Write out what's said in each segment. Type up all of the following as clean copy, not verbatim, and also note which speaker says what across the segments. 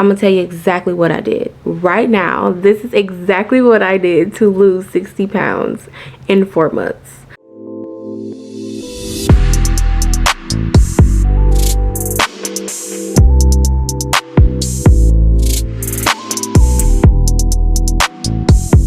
Speaker 1: I'm gonna tell you exactly what I did. Right now, this is exactly what I did to lose 60 pounds in 4 months.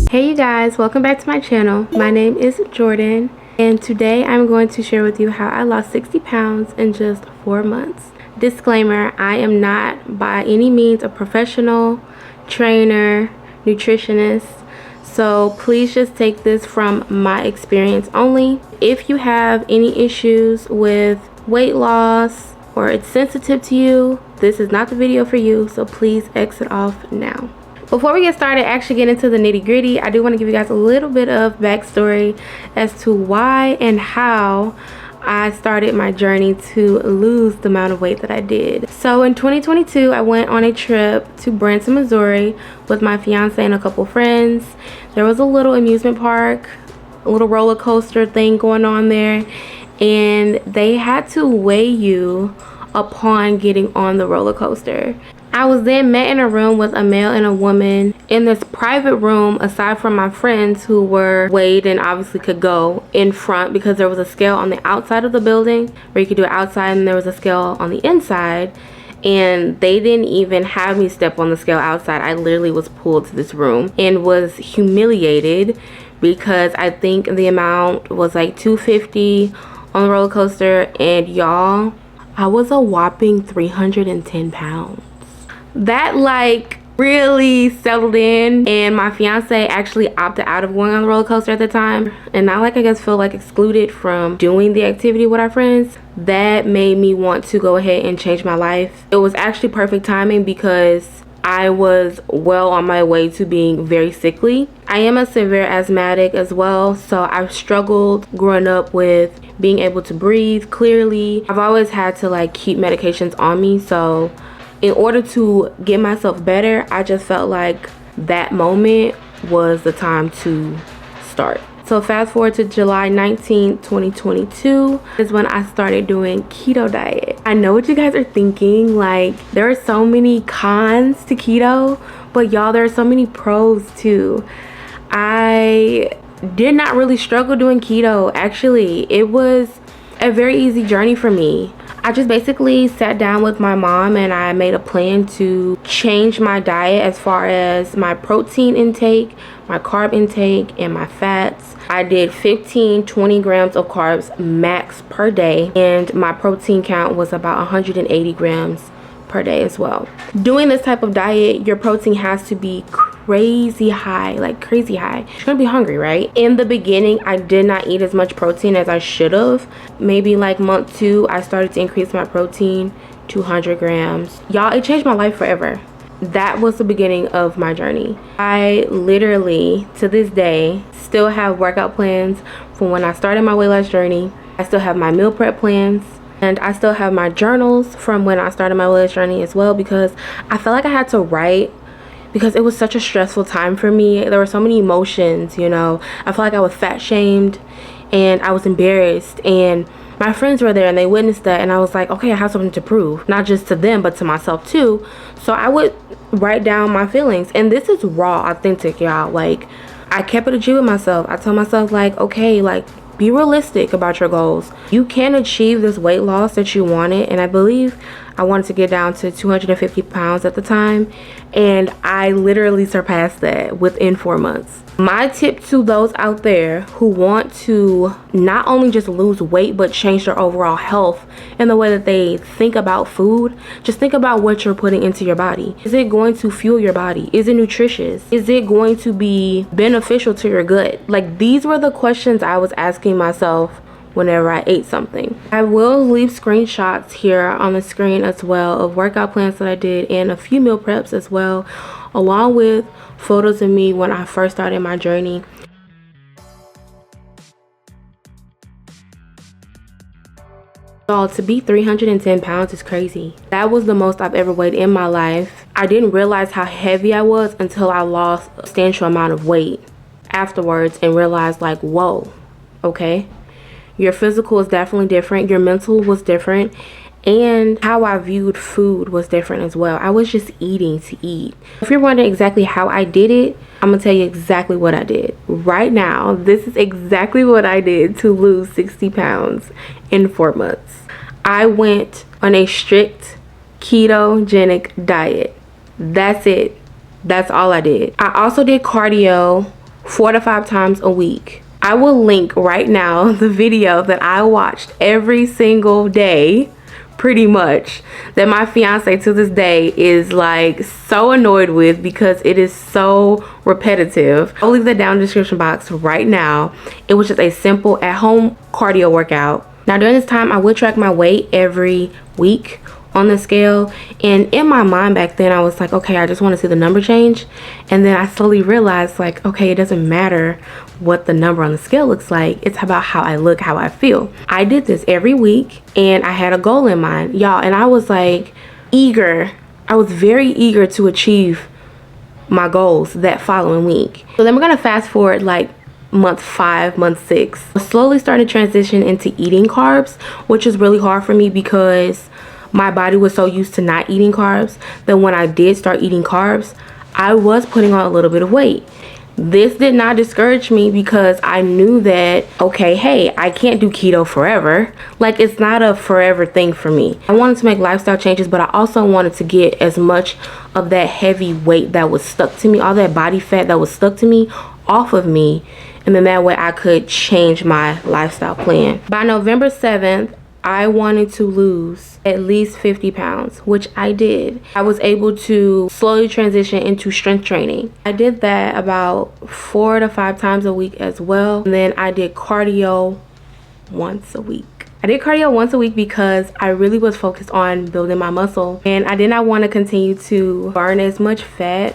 Speaker 1: Hey you guys, welcome back to my channel. My name is Jordan, and today I'm going to share with you how I lost 60 pounds in just 4 months. Disclaimer, I am not by any means a professional trainer, nutritionist, so please just take this from my experience only. If you have any issues with weight loss or it's sensitive to you, this is not the video for you, so please exit off now. Before we get started, actually get into the nitty gritty, I do want to give you guys a little bit of backstory as to why and how I started my journey to lose the amount of weight that I did. So in 2022, I went on a trip to Branson, Missouri with my fiance and a couple friends. There was a little amusement park, a little roller coaster thing going on there, and they had to weigh you upon getting on the roller coaster. I was then met in a room with a male and a woman in this private room, aside from my friends who were weighed and obviously could go in front, because there was a scale on the outside of the building where you could do it outside, and there was a scale on the inside, and they didn't even have me step on the scale outside. I literally was pulled to this room and was humiliated because I think the amount was like $250 on the roller coaster, and y'all, I was a whopping 310 pounds. That like really settled in, and my fiance actually opted out of going on the roller coaster at the time, and I guess feel like excluded from doing the activity with our friends. That made me want to go ahead and change my life. It was actually perfect timing because I was well on my way to being very sickly. I am a severe asthmatic as well, so I've struggled growing up with being able to breathe clearly. I've always had to like keep medications on me, so in order to get myself better, I just felt like that moment was the time to start. So fast forward to July 19th, 2022 is when I started doing keto diet. I know what you guys are thinking, like there are so many cons to keto, but y'all, there are so many pros too. I did not really struggle doing keto. Actually, it was a very easy journey for me. I just basically sat down with my mom and I made a plan to change my diet as far as my protein intake, my carb intake, and my fats. I did 15-20 grams of carbs max per day, and my protein count was about 180 grams per day as well. Doing this type of diet, your protein has to be crazy high, like crazy high. You're gonna be hungry, right? In the beginning, I did not eat as much protein as I should have. Maybe like month 2, I started to increase my protein to 100 grams. Y'all, it changed my life forever. That was the beginning of my journey. I literally, to this day, still have workout plans from when I started my weight loss journey. I still have my meal prep plans, and I still have my journals from when I started my weight loss journey as well, because I felt like I had to write because it was such a stressful time for me. There were so many emotions, you know. I felt like I was fat shamed and I was embarrassed, and my friends were there and they witnessed that, and I was like, okay, I have something to prove, not just to them but to myself too. So I would write down my feelings, and this is raw, authentic, y'all. Like, I kept it a G with myself. I told myself like, okay, like, be realistic about your goals. You can achieve this weight loss that you wanted, and I believe I wanted to get down to 250 pounds at the time, and I literally surpassed that within 4 months. My tip to those out there who want to not only just lose weight but change their overall health and the way that they think about food, just think about what you're putting into your body. Is it going to fuel your body? Is it nutritious? Is it going to be beneficial to your gut? Like, these were the questions I was asking myself whenever I ate something. I will leave screenshots here on the screen as well of workout plans that I did and a few meal preps as well, along with photos of me when I first started my journey. Y'all, to be 310 pounds is crazy. That was the most I've ever weighed in my life. I didn't realize how heavy I was until I lost a substantial amount of weight afterwards and realized like, whoa, okay. Your physical is definitely different. Your mental was different. and how I viewed food was different as well. I was just eating to eat. If you're wondering exactly how I did it, I'm gonna tell you exactly what I did. Right now, this is exactly what I did to lose 60 pounds in 4 months. I went on a strict ketogenic diet. That's it. That's all I did. I also did cardio 4 to 5 times a week. I will link right now the video that I watched every single day, pretty much, that my fiance to this day is like so annoyed with because it is so repetitive. I'll leave that down in the description box right now. It was just a simple at-home cardio workout. Now during this time, I would track my weight every week on the scale, and in my mind back then I was like, okay, I just want to see the number change. And then I slowly realized, like, okay, it doesn't matter what the number on the scale looks like, it's about how I look, how I feel. I did this every week and I had a goal in mind, y'all, and I was like eager. I was very eager to achieve my goals that following week. So then we're gonna fast forward like month 5, month 6. I slowly started to transition into eating carbs, which is really hard for me because my body was so used to not eating carbs that when I did start eating carbs, I was putting on a little bit of weight. This did not discourage me because I knew that, okay, hey, I can't do keto forever. Like, it's not a forever thing for me. I wanted to make lifestyle changes, but I also wanted to get as much of that heavy weight that was stuck to me, all that body fat that was stuck to me, off of me. And then that way I could change my lifestyle plan. By November 7th, I wanted to lose at least 50 pounds, which I did. I was able to slowly transition into strength training. I did that about 4 to 5 times a week as well. And then I did cardio once a week. I did cardio once a week because I really was focused on building my muscle, and I did not want to continue to burn as much fat.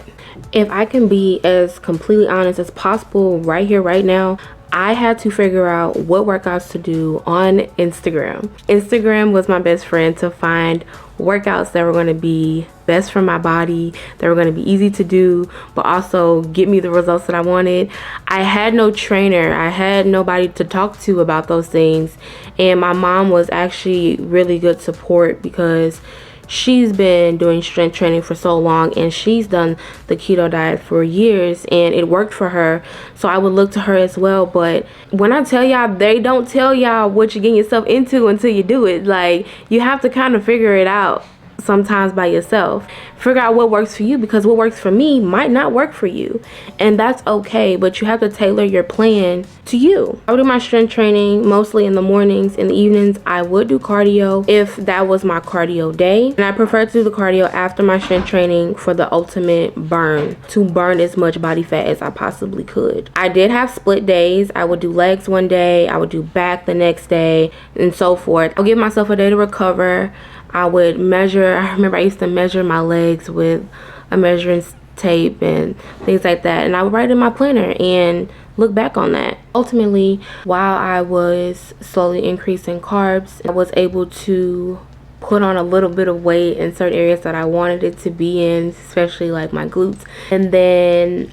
Speaker 1: If I can be as completely honest as possible right here, right now, I had to figure out what workouts to do on Instagram. Instagram was my best friend to find workouts that were going to be best for my body, that were going to be easy to do, but also get me the results that I wanted. I had no trainer. I had nobody to talk to about those things. And my mom was actually really good support because she's been doing strength training for so long, and she's done the keto diet for years and it worked for her. So I would look to her as well. But when I tell y'all, they don't tell y'all what you're getting yourself into until you do it. Like, you have to kind of figure it out sometimes by yourself. Figure out what works for you, because what works for me might not work for you, and that's okay. But you have to tailor your plan to you. I would do my strength training mostly in the mornings. In the evenings I would do cardio if that was my cardio day, and I prefer to do the cardio after my strength training for the ultimate burn, to burn as much body fat as I possibly could. I did have split days. I would do legs one day, I would do back the next day, and so forth. I'll give myself a day to recover. I would measure. I remember I used to measure my legs with a measuring tape and things like that, and I would write in my planner and look back on that. Ultimately, while I was slowly increasing carbs, I was able to put on a little bit of weight in certain areas that I wanted it to be in, especially like my glutes. And then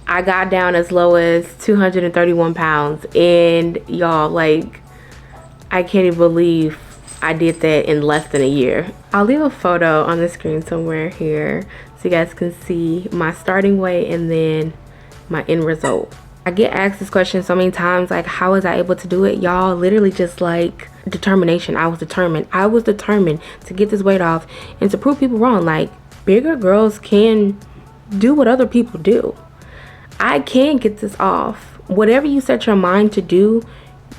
Speaker 1: I got down as low as 231 pounds, and y'all, like, I can't even believe I did that in less than a year. I'll leave a photo on the screen somewhere here so you guys can see my starting weight and then my end result. I get asked this question so many times, like, how was I able to do it? Y'all, literally just like determination. I was determined. I was determined to get this weight off and to prove people wrong. Like, bigger girls can do what other people do. I can get this off. Whatever you set your mind to do,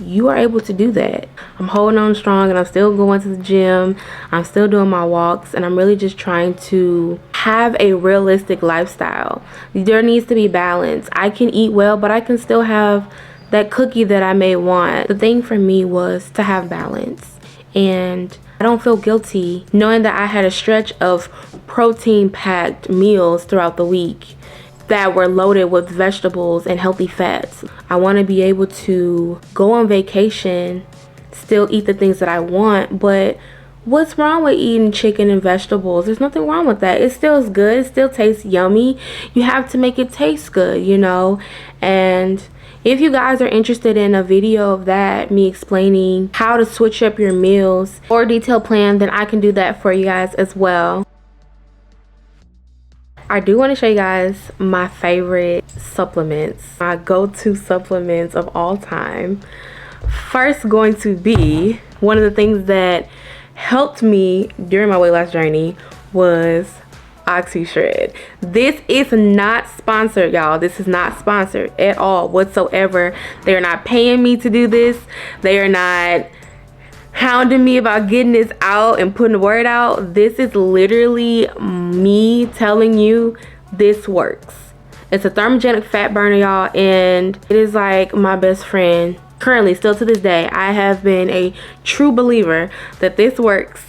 Speaker 1: you are able to do that. I'm holding on strong, and I'm still going to the gym. I'm still doing my walks, and I'm really just trying to have a realistic lifestyle. There needs to be balance. I can eat well, but I can still have that cookie that I may want. The thing for me was to have balance, and I don't feel guilty knowing that I had a stretch of protein-packed meals throughout the week that were loaded with vegetables and healthy fats. I want to be able to go on vacation, still eat the things that I want, but what's wrong with eating chicken and vegetables? There's nothing wrong with that. It still is good. It still tastes yummy. You have to make it taste good, you know? And If you guys are interested in a video of that, me explaining how to switch up your meals or detailed plan, then I can do that for you guys as well. I do want to show you guys my favorite supplements, my go-to supplements of all time. First, going to be one of the things that helped me during my weight loss journey was OxyShred. This is not sponsored, y'all. This is not sponsored at all whatsoever. They are not paying me to do this. They are not hounding me about getting this out and putting the word out. This is literally me telling you this works. It's a thermogenic fat burner, y'all, and it is like my best friend. Currently, still to this day, I have been a true believer that this works.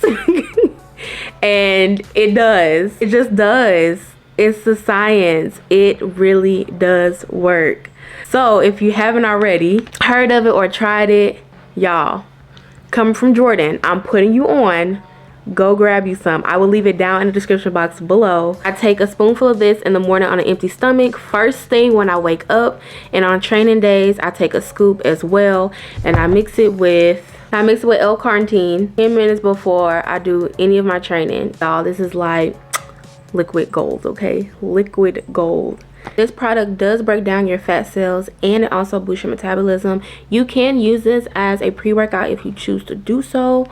Speaker 1: And it does. It just does. It's the science. It really does work. So if you haven't already heard of it or tried it, y'all, coming from Jordan, I'm putting you on. Go grab you some. I will leave it down in the description box below. I take a spoonful of this in the morning on an empty stomach first thing when I wake up, and on training days I take a scoop as well, and I mix it with L-carnitine 10 minutes before I do any of my training. Y'all, this is like liquid gold, okay? Liquid gold. This product does break down your fat cells, and it also boosts your metabolism. You can use this as a pre-workout if you choose to do so,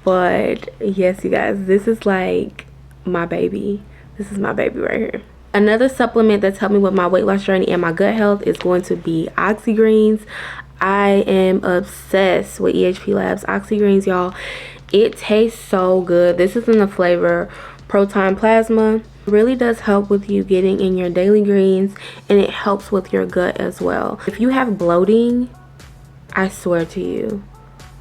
Speaker 1: but yes, you guys, this is like my baby. This is my baby right here. Another supplement that's helped me with my weight loss journey and my gut health is going to be Oxy Greens. I am obsessed with EHP Labs Oxy Greens, y'all. It tastes so good. This is in the flavor Proton Plasma. It really does help with you getting in your daily greens, and it helps with your gut as well. If you have bloating, I swear to you,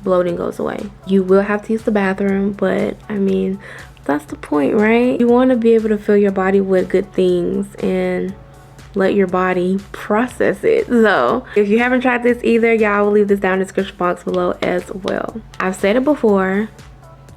Speaker 1: bloating goes away. You will have to use the bathroom, but I mean, that's the point, right? You want to be able to fill your body with good things and let your body process it. So if you haven't tried this either, y'all, will leave this down in the description box below as well. I've said it before,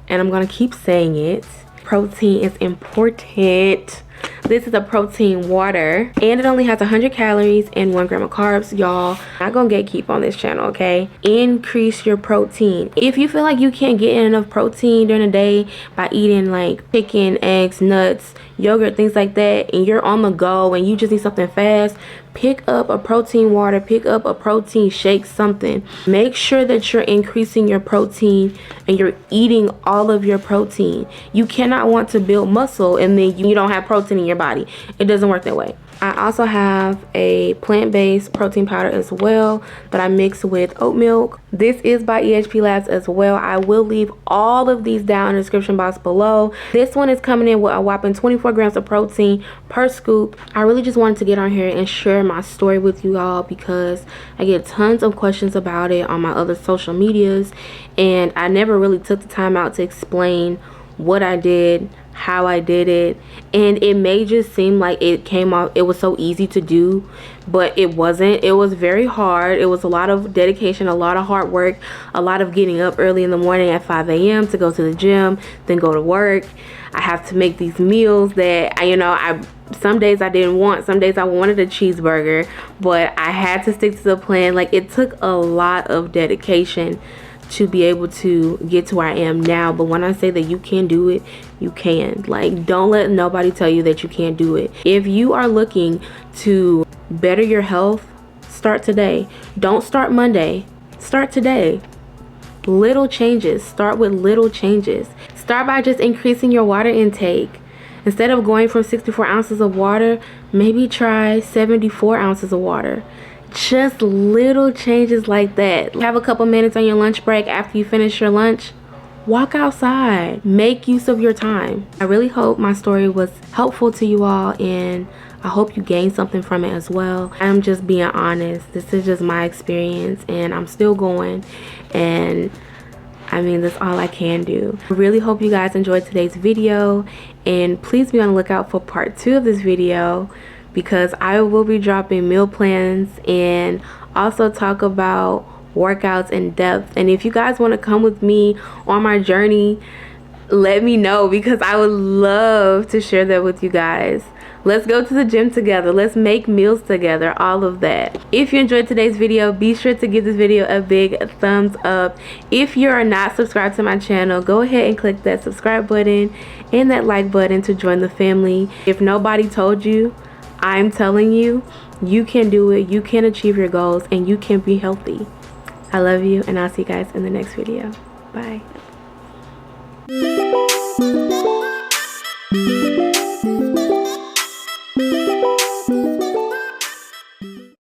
Speaker 1: and I'm gonna keep saying it. Protein is important. This is a protein water, and it only has 100 calories and 1 gram of carbs. Y'all, not gonna gatekeep on this channel, okay? Increase your protein. If you feel like you can't get enough protein during the day by eating like chicken, eggs, nuts, yogurt, things like that, and you're on the go and you just need something fast, pick up a protein water, pick up a protein shake, something. Make sure that you're increasing your protein and you're eating all of your protein. You cannot want to build muscle and then you don't have protein in your body. It doesn't work that way. I also have a plant-based protein powder as well that I mix with oat milk. This is by EHP Labs as well. I will leave all of these down in the description box below. This one is coming in with a whopping 24 grams of protein per scoop. I really just wanted to get on here and share my story with you all because I get tons of questions about it on my other social medias, and I never really took the time out to explain what I did, how I did it, and it may just seem like it came off, it was so easy to do, but it wasn't. It was very hard. It was a lot of dedication, a lot of hard work, a lot of getting up early in the morning at 5 a.m. to go to the gym, then go to work. I have to make these meals that some days I didn't want, some days I wanted a cheeseburger, but I had to stick to the plan. Like, it took a lot of dedication to be able to get to where I am now. But when I say that you can do it, you can. Like, don't let nobody tell you that you can't do it. If you are looking to better your health, start today. Don't start Monday, start today. Little changes. Start with little changes. Start by just increasing your water intake. Instead of going from 64 ounces of water, maybe try 74 ounces of water. Just little changes like that. Have a couple minutes on your lunch break after you finish your lunch. Walk outside. Make use of your time. I really hope my story was helpful to you all, and I hope you gained something from it as well. I'm just being honest. This is just my experience, and I'm still going, and I mean, that's all I can do. I really hope you guys enjoyed today's video, and please be on the lookout for part 2 of this video, because I will be dropping meal plans and also talk about workouts in depth. And if you guys want to come with me on my journey let me know, because I would love to share that with you guys. Let's go to the gym together. Let's make meals together, all of that. If you enjoyed today's video, be sure to give this video a big thumbs up. If you are not subscribed to my channel, go ahead and click that subscribe button and that like button to join the family. If nobody told you, I'm telling you, you can do it. You can achieve your goals and you can be healthy. I love you, and I'll see you guys in the next video. Bye.